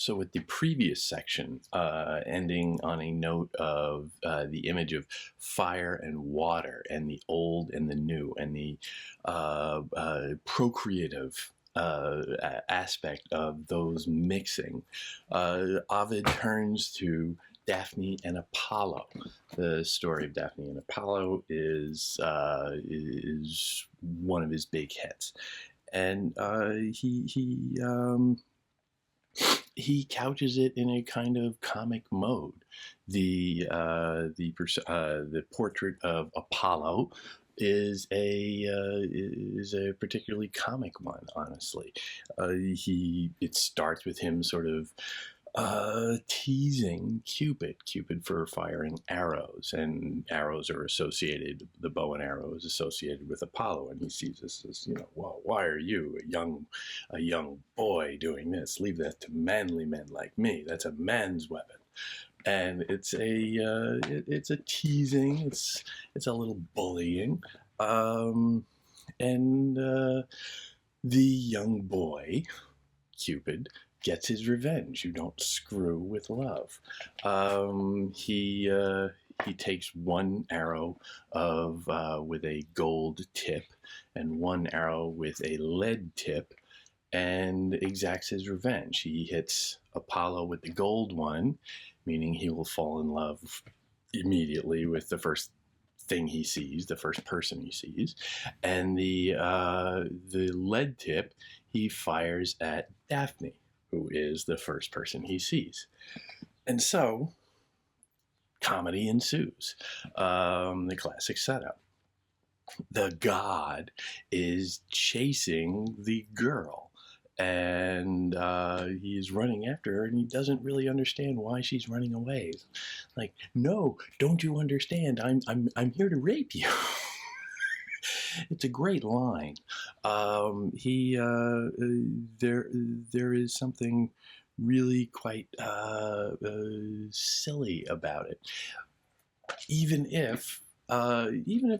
So with the previous section ending on a note of the image of fire and water and the old and the new and the procreative aspect of those mixing, Ovid turns to Daphne and Apollo. The story of Daphne and Apollo is one of his big hits, and he couches it in a kind of comic mode. The portrait of Apollo is a particularly comic one, honestly. It starts with him sort of teasing Cupid for firing arrows, and arrows are associated, the bow and arrow is associated with Apollo, and he sees this as, well, why are you, a young boy, doing this? Leave that to manly men like me. That's a man's weapon. And it's a teasing, it's a little bullying, and the young boy, Cupid, gets his revenge. You don't screw with love. He takes one arrow with a gold tip and one arrow with a lead tip, and exacts his revenge. He hits Apollo with the gold one, meaning he will fall in love immediately with the first thing he sees, the first person he sees, and the lead tip he fires at Daphne, who is the first person he sees. And so, comedy ensues. The classic setup. The god is chasing the girl, and he's running after her, and he doesn't really understand why she's running away. Like, no, don't you understand? I'm here to rape you. It's a great line. There is something really quite silly about it, even if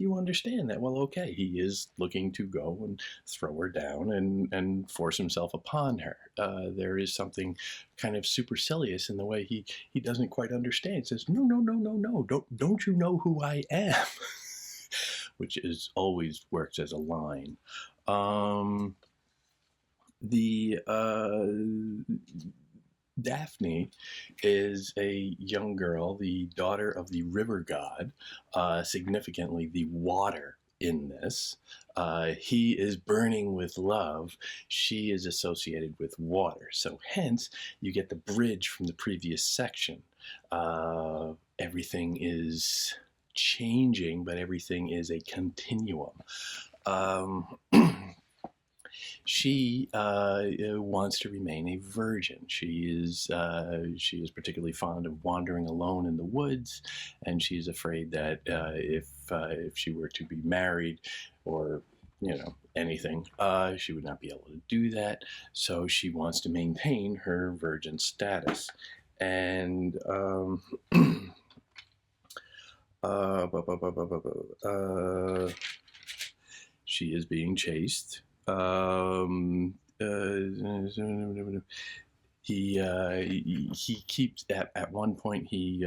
you understand that, well, okay, he is looking to go and throw her down and force himself upon her. There is something kind of supercilious in the way he doesn't quite understand. He says, no, don't you know who I am? Which always works as a line. Daphne is a young girl, the daughter of the river god, significantly the water in this. He is burning with love. She is associated with water. So hence, you get the bridge from the previous section. Everything is changing, but everything is a continuum. She wants to remain a virgin. She is particularly fond of wandering alone in the woods, and she's afraid that if she were to be married or anything, she would not be able to do that. So she wants to maintain her virgin status, and she is being chased. He keeps at one point he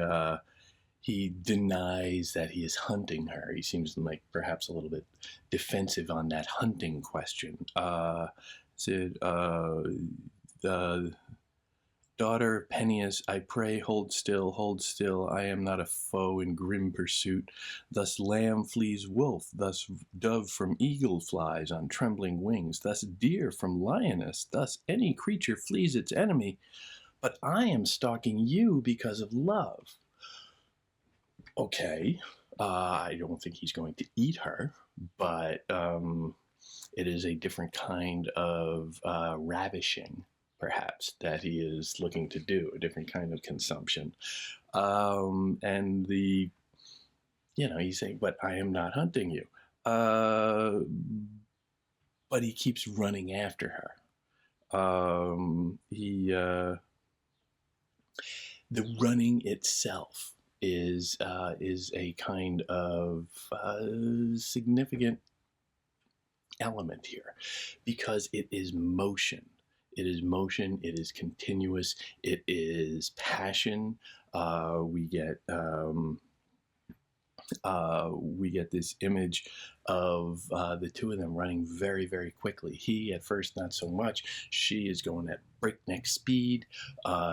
denies that he is hunting her. He seems like perhaps a little bit defensive on that hunting question. The daughter of Peneus, I pray, hold still, I am not a foe in grim pursuit. Thus lamb flees wolf, thus dove from eagle flies on trembling wings, thus deer from lioness, thus any creature flees its enemy, but I am stalking you because of love. Okay, I don't think he's going to eat her, but it is a different kind of ravishing, perhaps, that he is looking to do, a different kind of consumption. And he's saying, but I am not hunting you. But he keeps running after her. The running itself is a kind of significant element here, because it is motion. It is motion. It is continuous. It is passion. We get this image of the two of them running very, very quickly. He at first not so much. She is going at breakneck speed.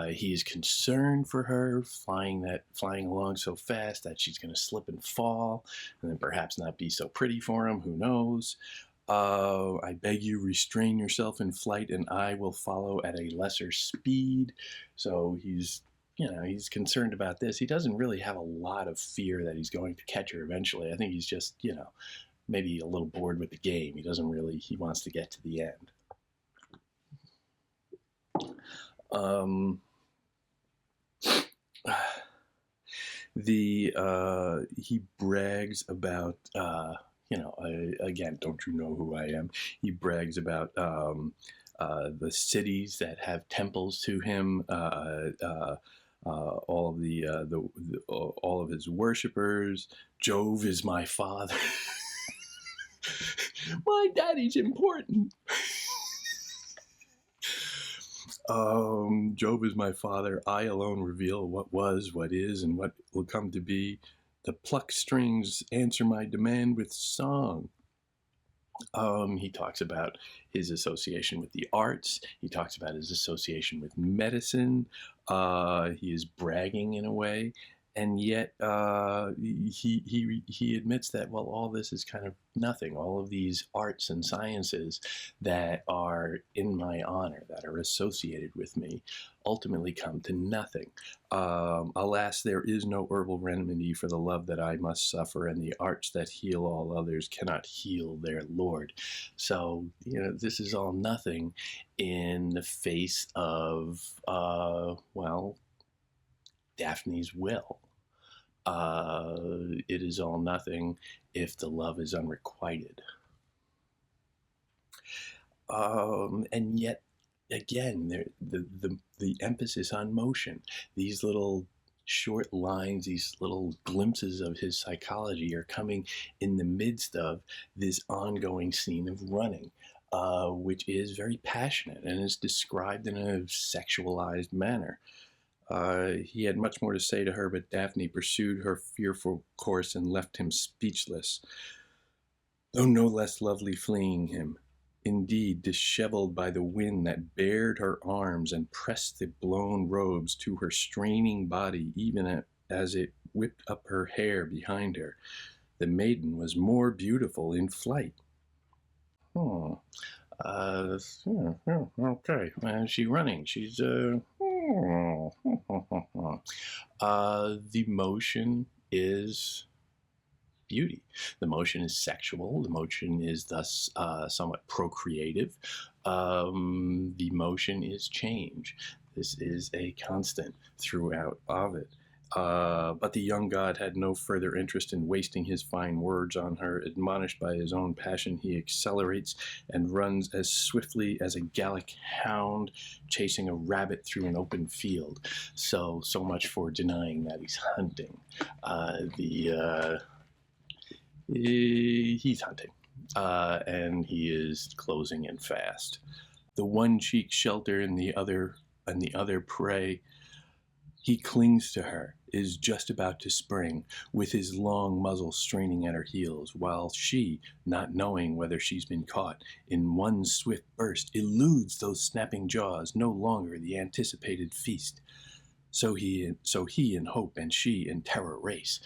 He is concerned for her, flying along so fast that she's going to slip and fall, and then perhaps not be so pretty for him. Who knows? I beg you, restrain yourself in flight, and I will follow at a lesser speed. So he's concerned about this. He doesn't really have a lot of fear that he's going to catch her eventually. I think he's just, maybe a little bored with the game. He wants to get to the end. He brags about, again, don't you know who I am? He brags about the cities that have temples to him, all of his worshippers. Jove is my father. My daddy's important. Jove is my father. I alone reveal what was, what is, and what will come to be. The plucked strings answer my demand with song. He talks about his association with the arts. He talks about his association with medicine. He is bragging in a way, and yet he admits that, well, all this is kind of nothing. All of these arts and sciences that are in my honor, that are associated with me, ultimately come to nothing. Alas, there is no herbal remedy for the love that I must suffer, and the arts that heal all others cannot heal their Lord. So, this is all nothing in the face of, Daphne's will. It is all nothing if the love is unrequited. And yet, again, the emphasis on motion. These little short lines, these little glimpses of his psychology are coming in the midst of this ongoing scene of running, which is very passionate and is described in a sexualized manner. He had much more to say to her, but Daphne pursued her fearful course and left him speechless, though no less lovely fleeing him. Indeed, disheveled by the wind that bared her arms and pressed the blown robes to her straining body, even as it whipped up her hair behind her, the maiden was more beautiful in flight. Okay. She's running. She's the motion is beauty. The motion is sexual. The motion is thus somewhat procreative. The motion is change. This is a constant throughout Ovid. But the young god had no further interest in wasting his fine words on her. Admonished by his own passion, he accelerates and runs as swiftly as a Gallic hound chasing a rabbit through an open field. So much for denying that he's hunting. He's hunting, and he is closing in fast. The one cheek shelter and the other prey. He clings to her, is just about to spring, with his long muzzle straining at her heels, while she, not knowing whether she's been caught, in one swift burst eludes those snapping jaws, no longer the anticipated feast. So he in hope and she in terror race.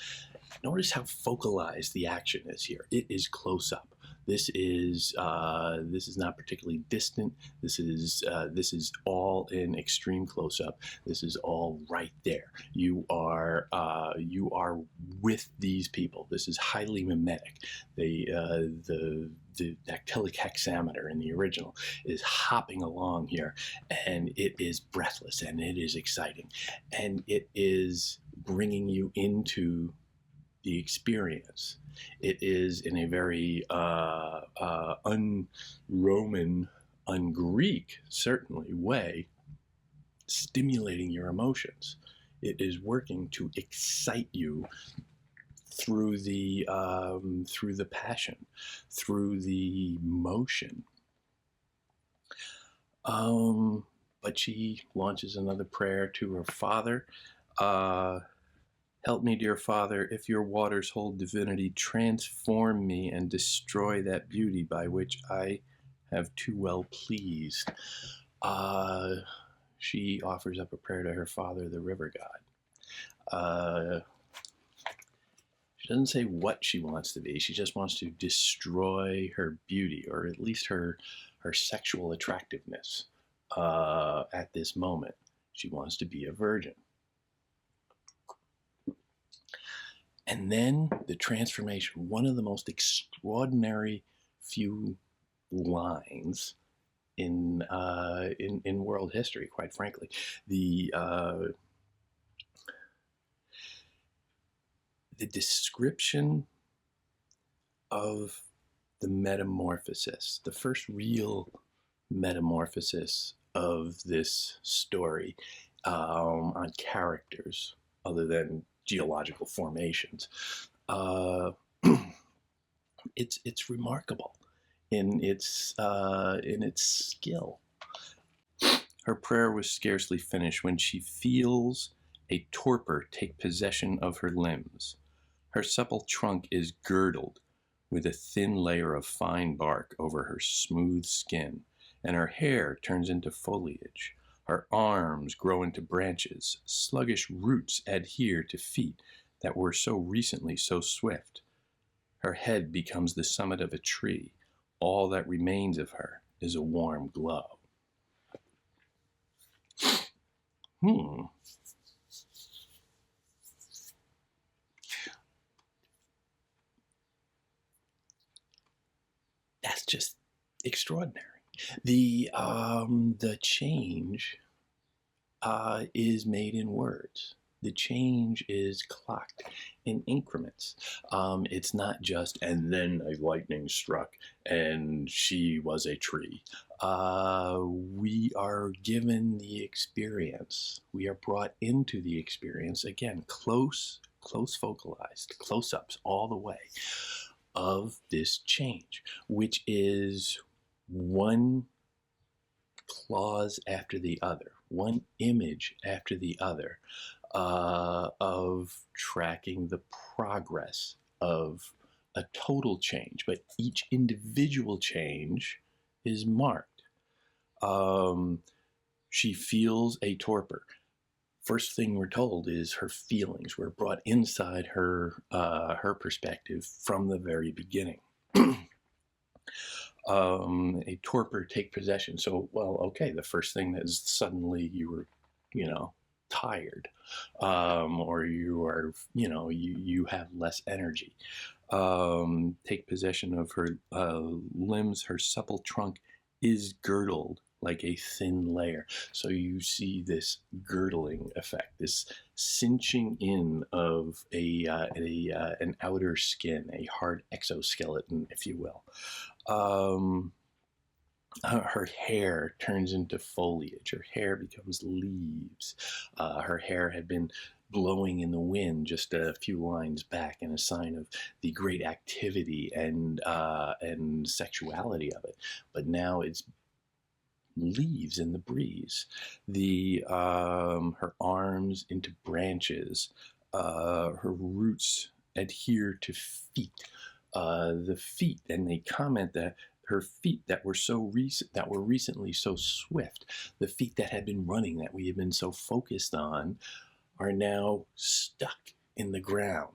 Notice how focalized the action is here. It is close up. This is not particularly distant. This is all in extreme close up. This is all right there. You are with these people. This is highly mimetic. The dactylic hexameter in the original is hopping along here, and it is breathless and it is exciting, and it is bringing you into the experience. It is in a very un-Roman, un-Greek, certainly, way, stimulating your emotions. It is working to excite you through the passion, through the motion. But she launches another prayer to her father. Help me, dear Father, if your waters hold divinity, transform me and destroy that beauty by which I have too well pleased. She offers up a prayer to her father, the river god. She doesn't say what she wants to be. She just wants to destroy her beauty, or at least her sexual attractiveness at this moment. She wants to be a virgin. And then the transformation, one of the most extraordinary few lines in world history, quite frankly. The description of the metamorphosis, the first real metamorphosis of this story on characters other than geological formations. It's remarkable in its skill. Her prayer was scarcely finished when she feels a torpor take possession of her limbs. Her supple trunk is girdled with a thin layer of fine bark over her smooth skin, and her hair turns into foliage. Her arms grow into branches. Sluggish roots adhere to feet that were so recently so swift. Her head becomes the summit of a tree. All that remains of her is a warm glow. That's just extraordinary. The change is made in words. The change is clocked in increments. It's not just, and then a lightning struck and she was a tree. We are given the experience. We are brought into the experience, again, close focalized, close-ups all the way, of this change, which is one clause after the other, one image after the other, of tracking the progress of a total change, but each individual change is marked. She feels a torpor. First thing we're told is her feelings. We're brought inside her perspective from the very beginning. A torpor take possession. So, well, okay, the first thing is suddenly you were, tired, or you are, you have less energy. Take possession of her limbs. Her supple trunk is girdled like a thin layer. So you see this girdling effect, this cinching in of an outer skin, a hard exoskeleton, if you will. Her hair turns into foliage. Her hair becomes leaves. Her hair had been blowing in the wind just a few lines back in a sign of the great activity and sexuality of it. But now it's leaves in the breeze. Her arms into branches. Her roots adhere to feet. The feet, and they comment that her feet that were recently so swift, the feet that had been running, that we had been so focused on, are now stuck in the ground,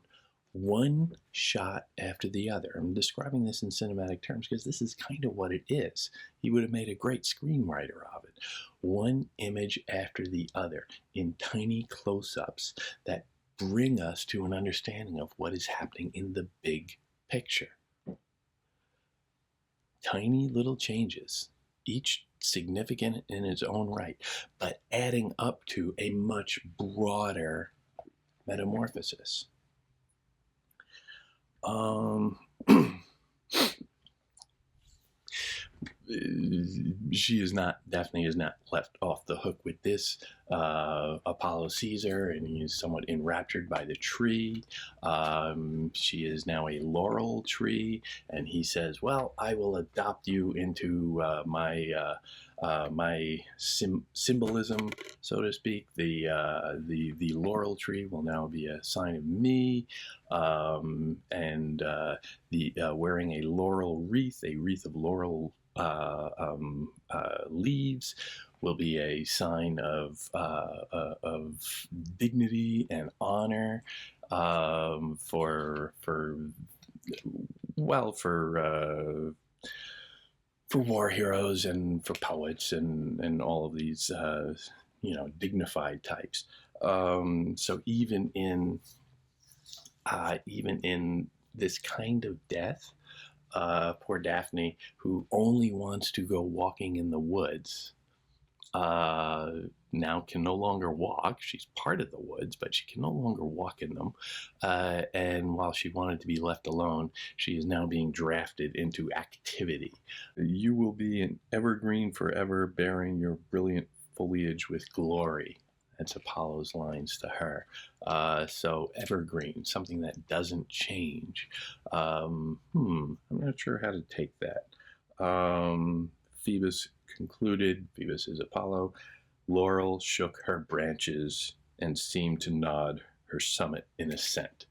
one shot after the other. I'm describing this in cinematic terms because this is kind of what it is. He would have made a great screenwriter of it. One image after the other in tiny close-ups that bring us to an understanding of what is happening in the big picture. Tiny little changes, each significant in its own right, but adding up to a much broader metamorphosis. she is not, Daphne is not left off the hook with this. Apollo sees her and he is somewhat enraptured by the tree. She is now a laurel tree, and he says, well, I will adopt you into my symbolism, so to speak. The laurel tree will now be a sign of me, and the wearing a laurel wreath, a wreath of laurel leaves, will be a sign of dignity and honor, for well for war heroes and for poets and all of these dignified types. So even in this kind of death, poor Daphne, who only wants to go walking in the woods, now can no longer walk. She's part of the woods, but she can no longer walk in them. And while she wanted to be left alone, she is now being drafted into activity. You will be an evergreen forever, bearing your brilliant foliage with glory. That's Apollo's lines to her. So evergreen, something that doesn't change. I'm not sure how to take that. Phoebus concluded, Phoebus is Apollo, Laurel shook her branches and seemed to nod her summit in assent.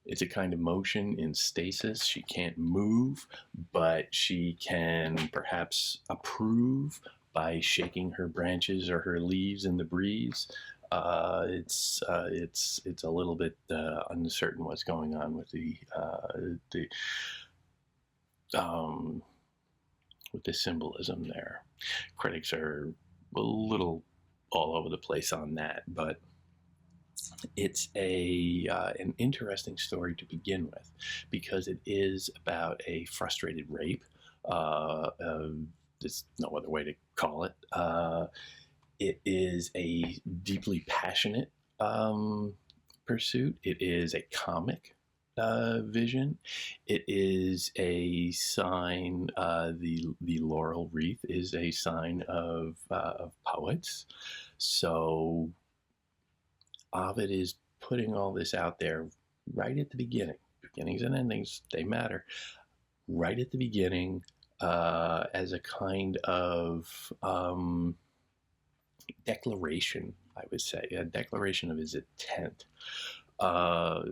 It's a kind of motion in stasis. She can't move, but she can perhaps approve by shaking her branches or her leaves in the breeze. It's a little bit uncertain what's going on with the symbolism there. Critics are a little all over the place on that, but it's an interesting story to begin with, because it is about a frustrated rape. There's no other way to call it. It is a deeply passionate pursuit. It is a comic vision. It is a sign. The laurel wreath is a sign of poets. So Ovid is putting all this out there right at the beginning. Beginnings and endings, they matter. Right at the beginning, as a kind of declaration, I would say, a declaration of his intent. The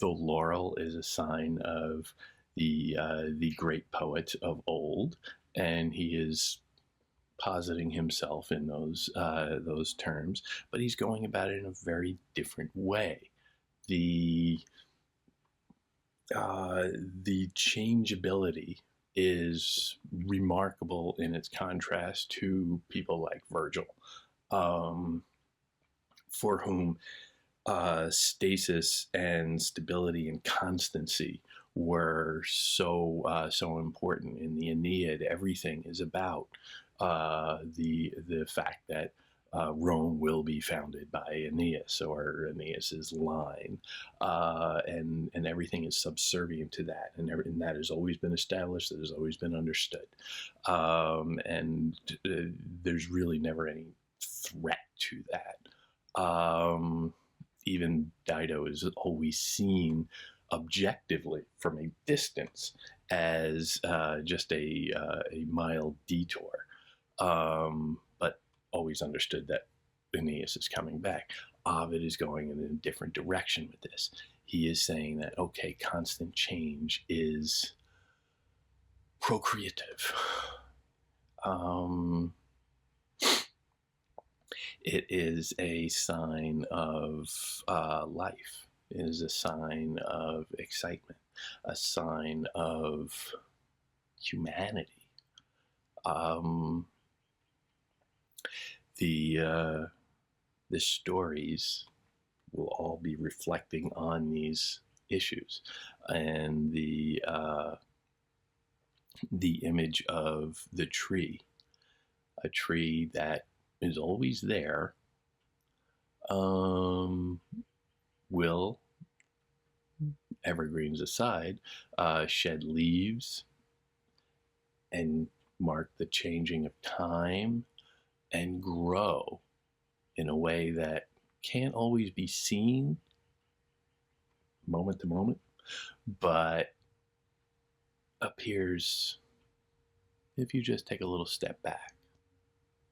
laurel is a sign of the great poets of old, and he is positing himself in those terms, but he's going about it in a very different way. The changeability is remarkable in its contrast to people like Virgil, for whom stasis and stability and constancy were so important. In the Aeneid, everything is about the fact that Rome will be founded by Aeneas, or Aeneas's line, and everything is subservient to that, and that has always been established, that has always been understood, and there's really never any threat to that. Even Dido is always seen objectively from a distance as just a mild detour, but always understood that Aeneas is coming back. Ovid is going in a different direction with this. He is saying that, okay, constant change is procreative. It is a sign of life. It is a sign of excitement, a sign of humanity. The stories will all be reflecting on these issues, and the image of the tree, a tree that is always there, will evergreens aside, shed leaves and mark the changing of time and grow in a way that can't always be seen moment to moment, but appears if you just take a little step back.